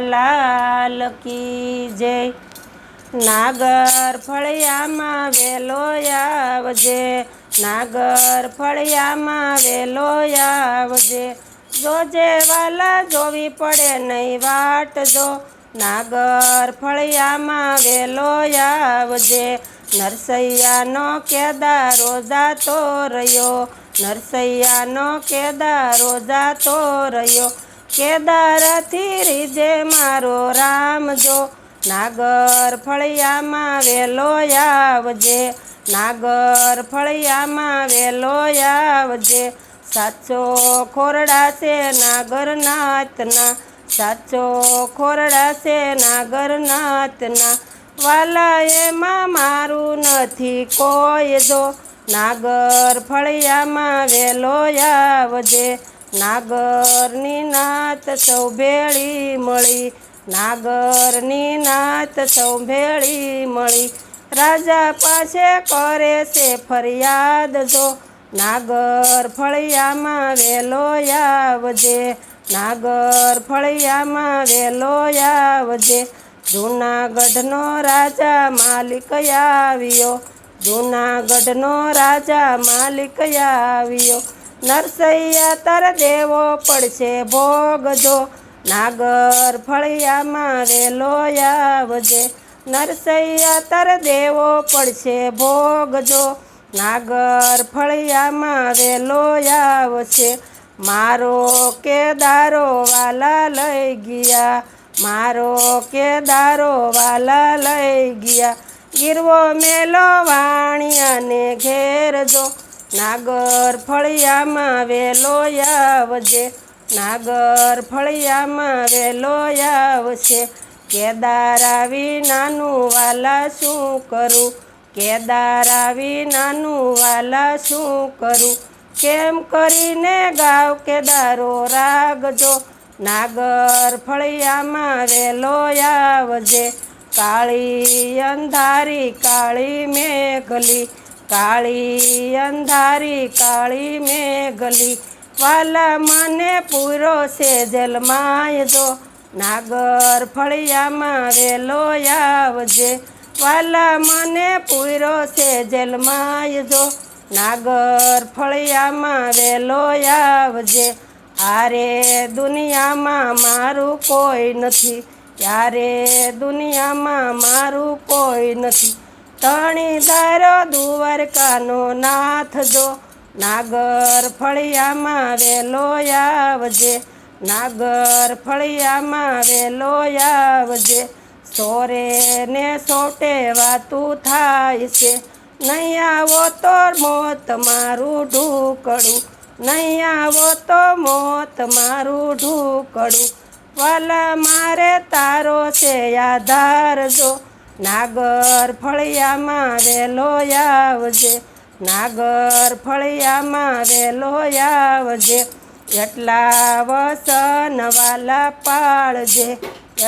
લાલ કી જય। નાગર ફળિયામાં વેલો આવજે, નાગર ફળિયામાં વેલો આવજે। જોજે વાલા જોવી પડે નહીં વાટ જો, નાગર ફળિયામાં વેલો આવજે। નરસૈયાનો કેદારો જાતો રહ્યો, નરસૈયાનો કેદારો જાતો રહ્યો। કેદારથી રીજે મારો રામ જો, નાગર ફળિયામાં વેલો આવજે, નાગર ફળિયામાં વેલો આવજે। સાચો ખોરડા છે નાગરનાથના, સાચો ખોરડા છે નાગરનાથના। વાલા એમાં મારું નથી કોઈ જો, નાગર ફળિયામાં વેલો આવજે। નાગરની નાત સૌ ભેળી મળી, નાગરની નાત સૌ ભેળી મળી। રાજા પાસે કરે છે ફરિયાદ જો, નાગર ફળિયામાં વેલો આવજે, નાગર ફળિયામાં વેલો આવજે। જૂનાગઢનો રાજા માલિક આવ્યો, જૂનાગઢનો રાજા માલિક આવ્યો। નરસૈયા તર દેવો પડશે ભોગ જો, નાગર ફળિયામાં વેલો આવજે। નરસૈયા તર દેવો પડશે ભોગ જો, નાગર ફળિયામાં વેલો આવશે। મારો કેદારો વાલા લઈ ગયા, મારો કેદારો વાલા લઈ ગયા। ગીરવો મેલો વાણિયાને ઘેર જો, નાગર ફળિયામાં વેલો આવજે, નાગર ફળિયામાં વેલો આવશે। કેદારા વિનાનું વાલા શું કરું, કેદારા વિનાનું વાલા શું કરું। કેમ કરીને ગાવ કેદારો રાગજો, નાગર ફળિયામાં વેલો આવજે। કાળી અંધારી કાળી મેઘલી, કાળી અંધારી કાળી મેઘલી। વાલા મને પૂરો છે જલમાય જો, નાગર ફળિયામાં વેલો આવજે। વાલા મને પૂરો છે જલમાય જો, નાગર ફળિયામાં વેલો આવજે। આરે દુનિયામાં મારું કોઈ નથી, યારે દુનિયામાં મારું કોઈ નથી। તણી ધારો દ્વારકાનો નાથ જો, નાગર ફળિયામાં વેલો આવજે, નાગર ફળિયામાં વેલો આવજે। સોરે ને સોટે વાતું થાય છે, નહીં આવો તો મોત મારું ઢૂકડું, નહીં આવો તો મોત મારું ઢૂકડું। વાલા મારે તારો છે આધાર જો, નાગર ફળિયામાં વેલો આવજે, નાગર ફળિયામાં વેલો આવજે। એટલા વસન વાલા પાળજે,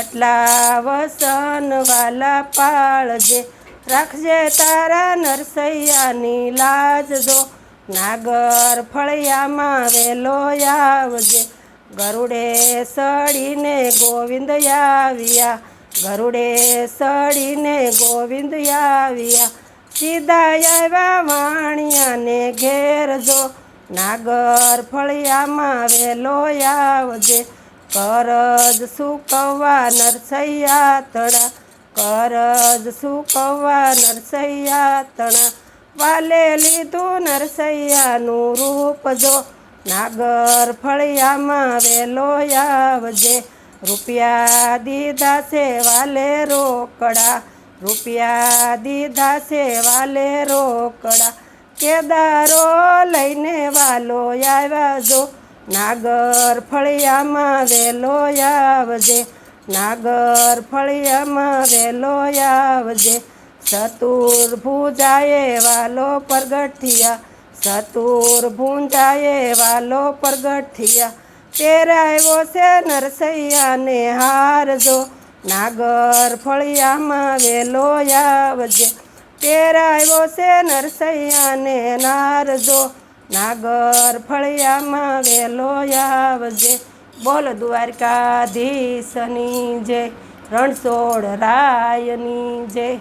એટલા વસન વાલા પાળજે। રાખજે તારા નરસૈયાની લાજ જો, નાગર ફળિયામાં વેલો આવજે। ગરુડે સડીને ગોવિંદ આવ્યા, ગરુડે સડીને ગોવિંદ આવ્યા। સીધા આવ્યા વાણિયાને ઘેર જો, નાગર ફળિયામાં વેલો આવજે। કરજ સૂકવવા નરસૈયા તણા, કરજ સૂકવવા નરસૈયા તણા। વાલે લીધું નરસૈયાનું રૂપ જો, નાગર ફળિયામાં વેલો આવજે। રૂપિયા દીધા છે વાલે રોકડા, રૂપિયા દીધા છે વાલે રોકડા। કેદારો લઈને વાલો આવ્યા જો, નાગર ફળિયામાં વેલો આવજે, નાગર ફળિયામાં વેલો આવજે। ચતુર ભુજાએ વાલો પ્રગટ થયા, ચતુર ભુજાએ વાલો પ્રગટ થયા। પહેરાવ્યો છે નરસૈયાને હાર જો, નાગર ફળિયામાં વેલો આવજે। પહેરાવ્યો છે નરસૈયાને નાર જો, નાગર ફળિયામાં વેલો આવજે। બોલ દ્વારકાધીશની જય, રણછોડ રાયની જય.